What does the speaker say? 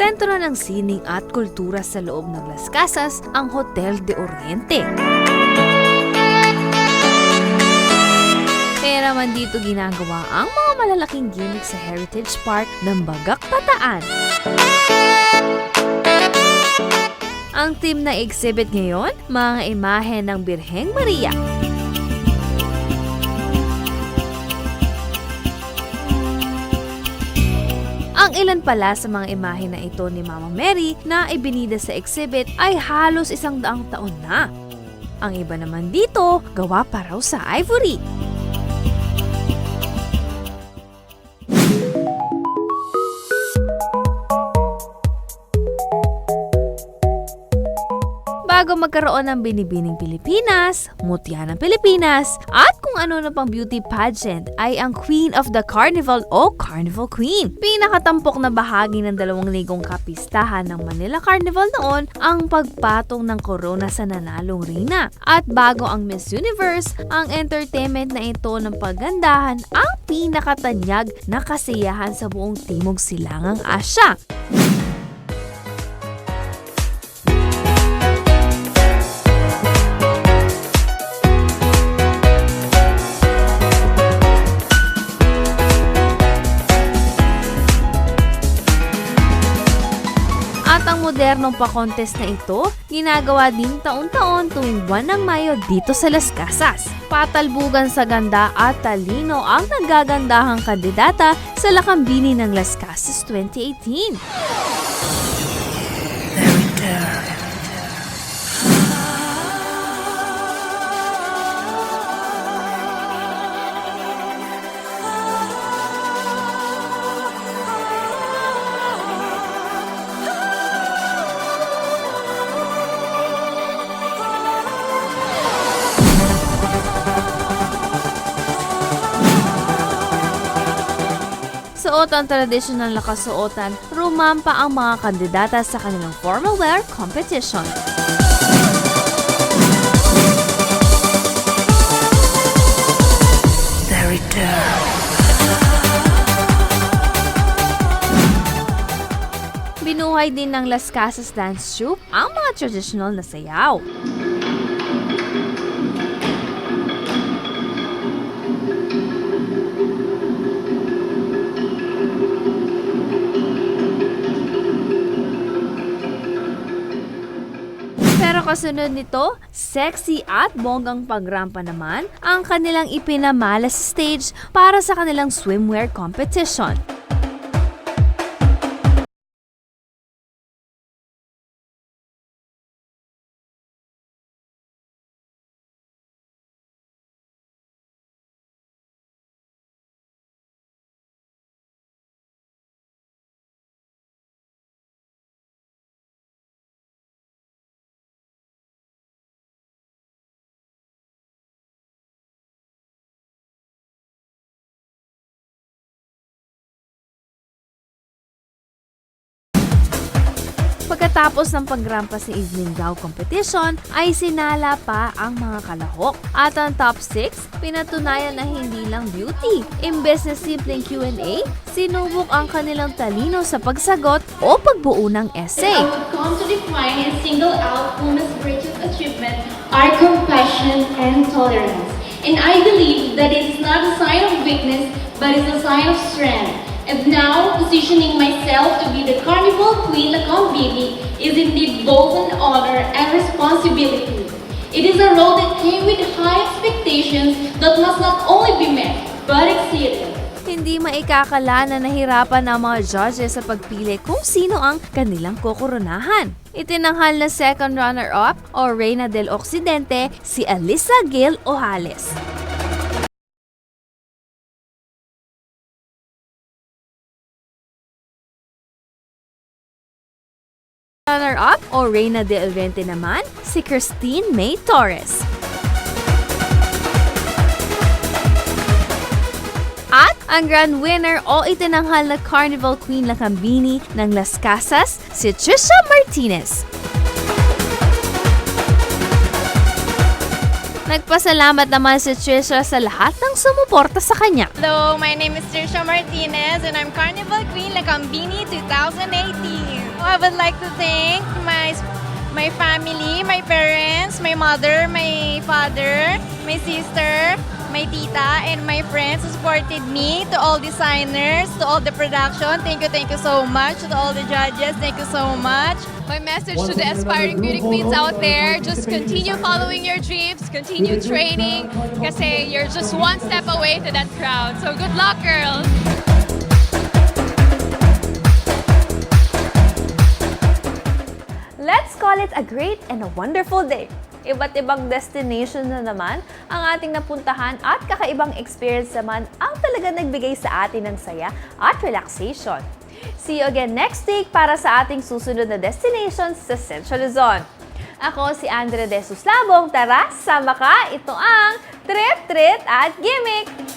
Sentro ng sining at kultura sa loob ng Las Casas ang Hotel de Oriente. Kaya naman dito ginagawa ang mga malalaking gimmick sa Heritage Park ng Bagak Bataan. Ang team na exhibit ngayon, mga imahe ng Birheng Maria. Ang ilan pala sa mga imahe na ito ni Mama Mary na ibinida sa exhibit ay halos 100 taon na. Ang iba naman dito, gawa pa raw sa ivory. Bago magkaroon ng Binibining Pilipinas, Mutya ng Pilipinas, at kung ano na pang beauty pageant ay ang Queen of the Carnival o Carnival Queen. Pinakatampok na bahagi ng 2,000 kapistahan ng Manila Carnival noon ang pagpatong ng korona sa nanalong reyna. At bago ang Miss Universe, ang entertainment na ito ng paggandahan ang pinakatanyag na kasiyahan sa buong Timog Silangang Asya. Ang modernong pa-contest na ito, ginagawa din taon-taon tuwing buwan ng Mayo dito sa Las Casas. Patalbugan sa ganda at talino ang nagagandahang kandidata sa Lakambini ng Las Casas 2018. Suot ang tradisyonal na kasuotan, rumampa ang mga kandidata sa kanilang formal wear competition. Binuhay din ng Las Casas Dance Troupe ang mga traditional na sayaw. Pero kasunod nito, sexy at bonggang pagrampa naman ang kanilang ipinamala sa stage para sa kanilang swimwear competition. Pagkatapos ng pagrampa sa evening gown competition, ay sinala pa ang mga kalahok. At ang top 6, pinatunayan na hindi lang beauty. Imbes na simpleng Q&A, sinubok ang kanilang talino sa pagsagot o pagbuo ng essay. I would come to define and single out women's greatest achievement are compassion and tolerance. And I believe that it is not a sign of weakness, but it's a sign of strength. And now, positioning myself to be the Carnival Queen Lakambini is indeed both an honor and responsibility. It is a role that came with high expectations that must not only be met, but exceeded. Hindi maikakala na nahirapan ang mga judges sa pagpili kung sino ang kanilang kokoronahan. Itinanghal na second runner-up o Reina del Occidente si Alisa Gail Ojales. Runner-up o Reina del Oriente naman si Christine May Torres. At ang grand winner o itinanghal na Carnival Queen Lakambini ng Las Casas si Trisha Martinez. Nagpasalamat naman si Trisha sa lahat ng sumuporta sa kanya. Hello, my name is Trisha Martinez and I'm Carnival Queen Lakambini 2018. I would like to thank my family, my parents, my mother, my father, my sister, my tita, and my friends who supported me, to all designers, to all the production. Thank you so much. To all the judges, thank you so much. My message to the aspiring beauty queens out there, just continue following your dreams, continue training, kasi you're just one step away to that crown. So good luck, girls! Let's call it a great and a wonderful day. Iba't ibang destination na naman ang ating napuntahan at kakaibang experience naman ang talaga nagbigay sa atin ng saya at relaxation. See you again next week para sa ating susunod na destinations sa Central Luzon. Ako si Andre De Suslabong. Tara, sama ka! Ito ang Trip, Trit at Gimik!